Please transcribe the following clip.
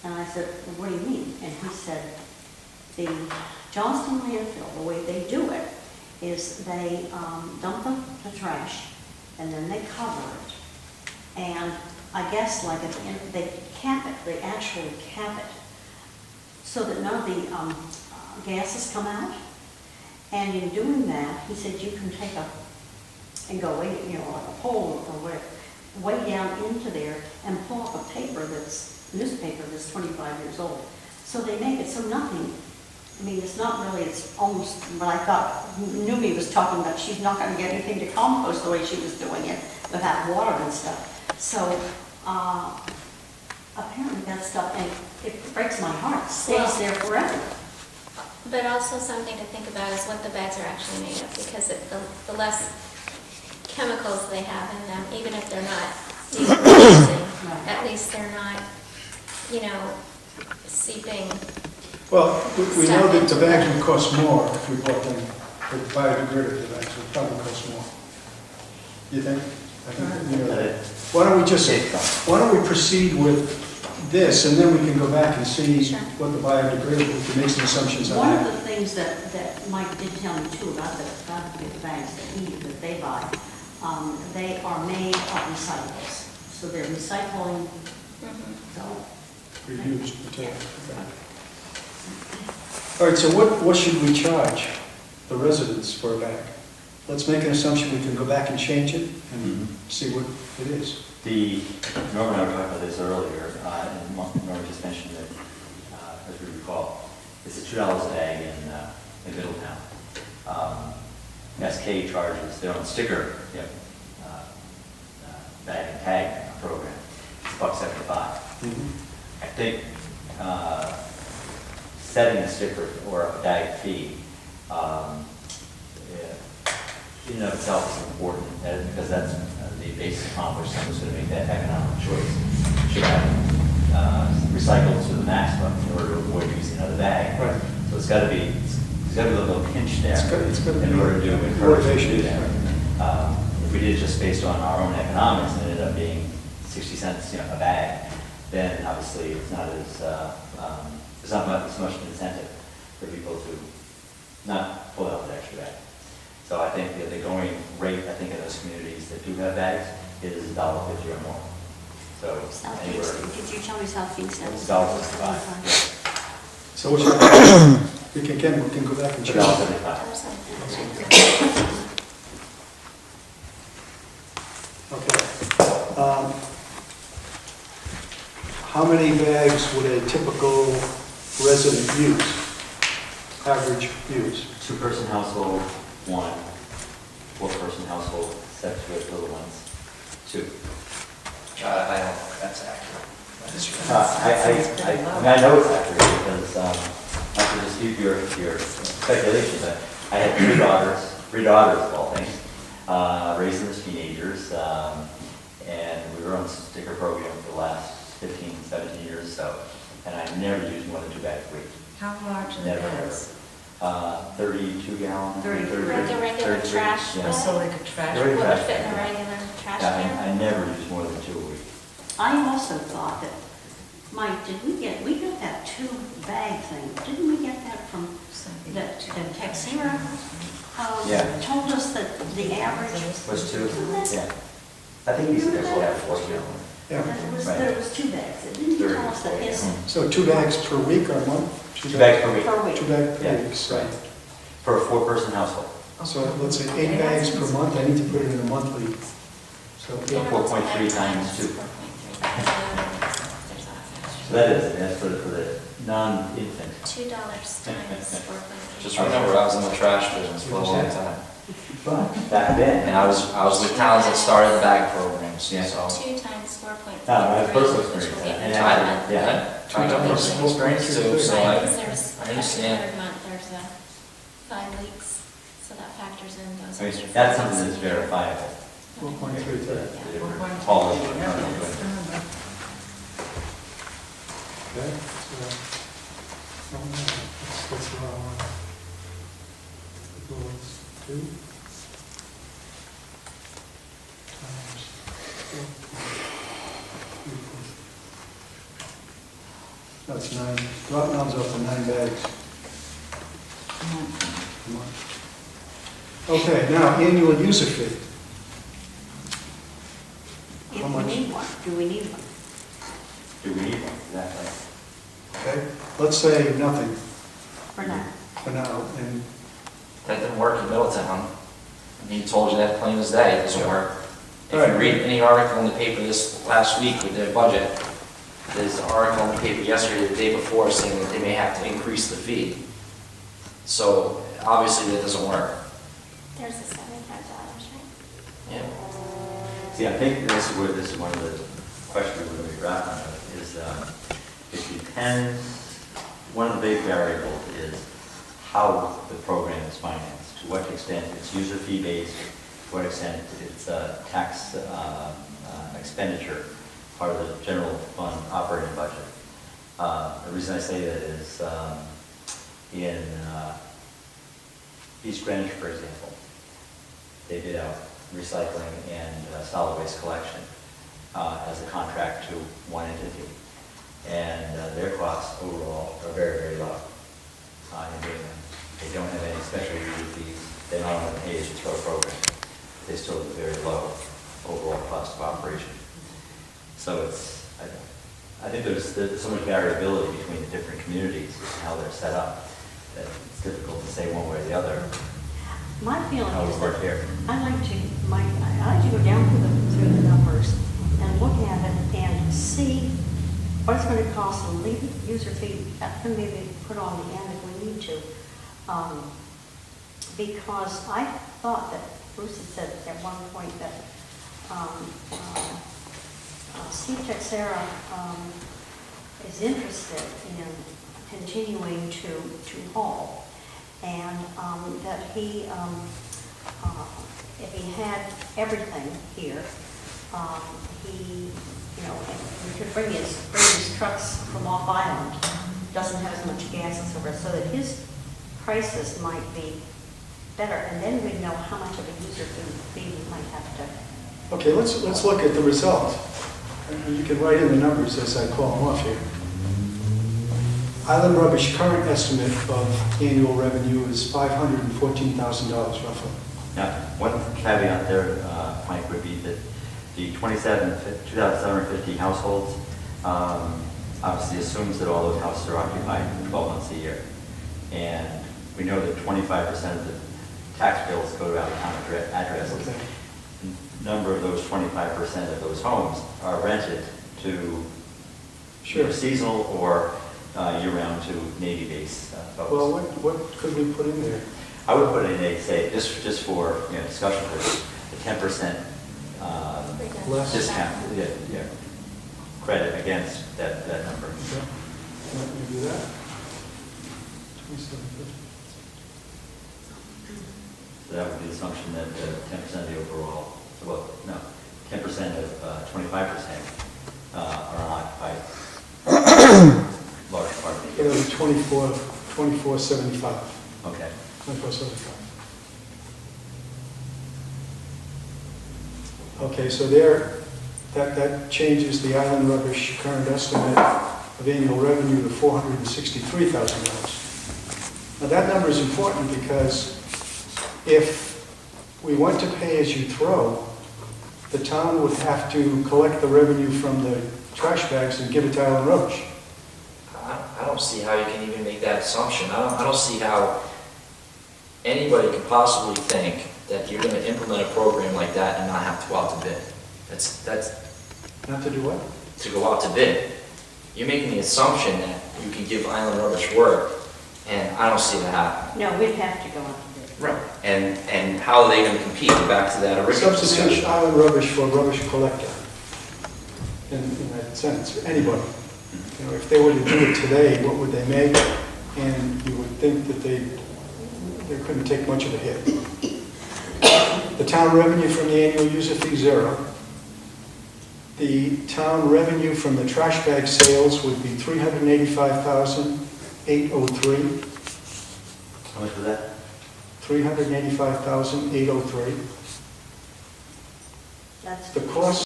And I said, what do you mean? And he said, the Johnston landfill, the way they do it is they dump the trash and then they cover it. And I guess like at the end, they cap it, they actually cap it so that none of the gases come out. And in doing that, he said you can take and go way, like a pole or whatever, way down into there and pull up a newspaper that's 25 years old. So they make it so nothing, I mean, it's not really, it's almost what I thought Numi was talking about. She's not going to get anything to compost the way she was doing it without water and stuff. So apparently that stuff, and it breaks my heart, stays there forever. But also something to think about is what the bags are actually made of, because the less chemicals they have in them, even if they're not decomposing, at least they're not, seeping. Well, we know that the bags would cost more if we bought them, the biodegradable bags would probably cost more. You think? I think you know that. Why don't we proceed with this, and then we can go back and see what the biodegradable, we can make some assumptions on that. One of the things that Mike did tell me too about the bags that they buy, they are made of recyclables. So they're recycling, so. Reused material. Okay. All right, so what should we charge the residents for a bag? Let's make an assumption we can go back and change it and see what it is. Norman and I were talking about this earlier, and Norman just mentioned that, as we recall, it's a $2 a bag in Middletown. SK charges their own sticker bag and tag program. It's $1.75. I think setting a sticker or a bag fee in and of itself is important, because that's the basis upon which someone's going to make that economic choice. Should have recycled to the maximum in order to avoid using another bag. Right. So there's got to be a little pinch there It's got to in be order to encourage them to do motivation. that. If we did it just based on our own economics and it ended up being 60 cents a bag, then obviously it's not as there's not as much an incentive for people to not pull out the extra bag. So I think the going rate, I think in those communities that do have bags is $1.50 or more. So anywhere. Did you tell me Southeast? It's $1.75. So we can go back and change it. $1.75. Okay. How many bags would a typical resident use, average use? 2-person household, 1. 4-person household, 7 with little ones, 2. I don't think that's accurate. I know it's accurate because, not to dispute your speculation, but I had 3 daughters of all things, raised them as teenagers, and we were on the sticker program for the last 15, 17 years or so, and I never used more than 2 bags a week. How large are the Never, bags? 32 gallon. Like the regular trash Yeah. bag? So like a trash Very Would trash it fit in a bag. regular trash Yeah, can? I never used more than 2 a week. I also thought that, Mike, we got that 2-bag thing, didn't we get that from the Texera? Yeah. Told us that the average, Was 2? Yeah. I think he said there's only 4 gallon. Yeah. that it was 2 bags. It didn't tell us that his So 2 bags per week or a month? 2 bags per week. per week. 2 bags per Yeah, week. So, right. For a 4-person household. so let's say 8 bags per month. I need to put it in a monthly. So Yeah, 4.3 times 2. 4.3. So that's for the non-infant. $2 times 4.3. Just remember, I was in the trash business for a long time. But back then. And I was with towns that started the bag programs, Yeah. so. 2 times 4.3. No, I have personal which will experience. give And you I- a month. yeah. I have personal experience too, so Right, I because there's, I every understand. 3rd month, there's 5 leaks, so that factors in those. I mean, extra that's fees. something that's verifiable. 4.3 times. The different policy. Okay. So, that's the wrong one. Equals 2 times 4 equals. That's 9, rounds up to 9 bags. Okay, now, annual user fee. If How we much? need one, do we need one? Do we need one? Exactly. Okay, let's say nothing For now? for now, and That didn't work in Middletown. And he told you that plain as day, it doesn't work. If you Alright. read any article in the paper this last week with their budget, there's an article in the paper yesterday, the day before, saying that they may have to increase the fee. So obviously that doesn't work. There's the $75, right? Yeah. See, I think this is one of the questions we're going to be grappling with, is it depends, one of the big variables is how the program is financed, to what extent it's user fee based, to what extent it's a tax expenditure, part of the general fund operating budget. The reason I say that is in East Greenwich, for example, they bid out recycling and solid waste collection as a contract to one entity. And their costs overall are very, very low in doing them. They don't have any special user fees. They don't have a pay-as-you-throw program. They still have a very low overall cost of operation. So it's, I think there's so much variability between the different communities and how they're set up that it's difficult to say one way or the other My feeling how it is would work that here. I like to go down through the numbers and look at it and see what it's going to cost and leave the user fee, that can maybe put on the end if we need to. Because I thought that Bruce had said at one point that Steve Texera is interested in continuing to haul, and that he, if he had everything here, he, you know, he could bring his trucks from off island, doesn't have as much gas and so forth, so that his prices might be better, and then we'd know how much of a user fee we might have to. okay, let's look at the result. And you can write in the numbers as I call them off here. Island Rubbish current estimate of annual revenue is $514,000 roughly. Now, one caveat there, Mike, would be that the 2,750 households obviously assumes that all those houses are occupied 12 months a year. And we know that 25% of the tax bills go to out-of-town addresses. Okay. A number of those 25% of those homes are rented to Sure. seasonal or year-round to Navy-based folks. Well, what could we put in there? I would put in a, say, just for, you know, discussion purposes, a 10% Less. discount, yeah, credit against that number. Okay. Let me do that. 2750. So that would be the assumption that 10% of the overall, well, no, 10% of 25% are unoccupied. Large part of the It'll year. be 2475. Okay. 2475. Okay, so there, that changes the Island Rubbish current estimate of annual revenue to $463,000. Now, that number is important because if we went to pay as you throw, the town would have to collect the revenue from the trash bags and give it to Island Rubbish. I don't see how you can even make that assumption. I don't see how anybody could possibly think that you're gonna implement a program like that and not have to go out to bid. That's Not to do what? to go out to bid. You're making the assumption that you can give Island Rubbish work, and I don't see that happening. No, we'd have to go out to bid. Right. And how are they gonna compete? Back to that original Substitute discussion. Island Rubbish for rubbish collector, in that sense, anybody. You know, if they were to do it today, what would they make? And you would think that they couldn't take much of a hit. The town revenue from the annual user fee, $0. The town revenue from the trash bag sales would be $385,803. How much was that? $385,803. That's The cost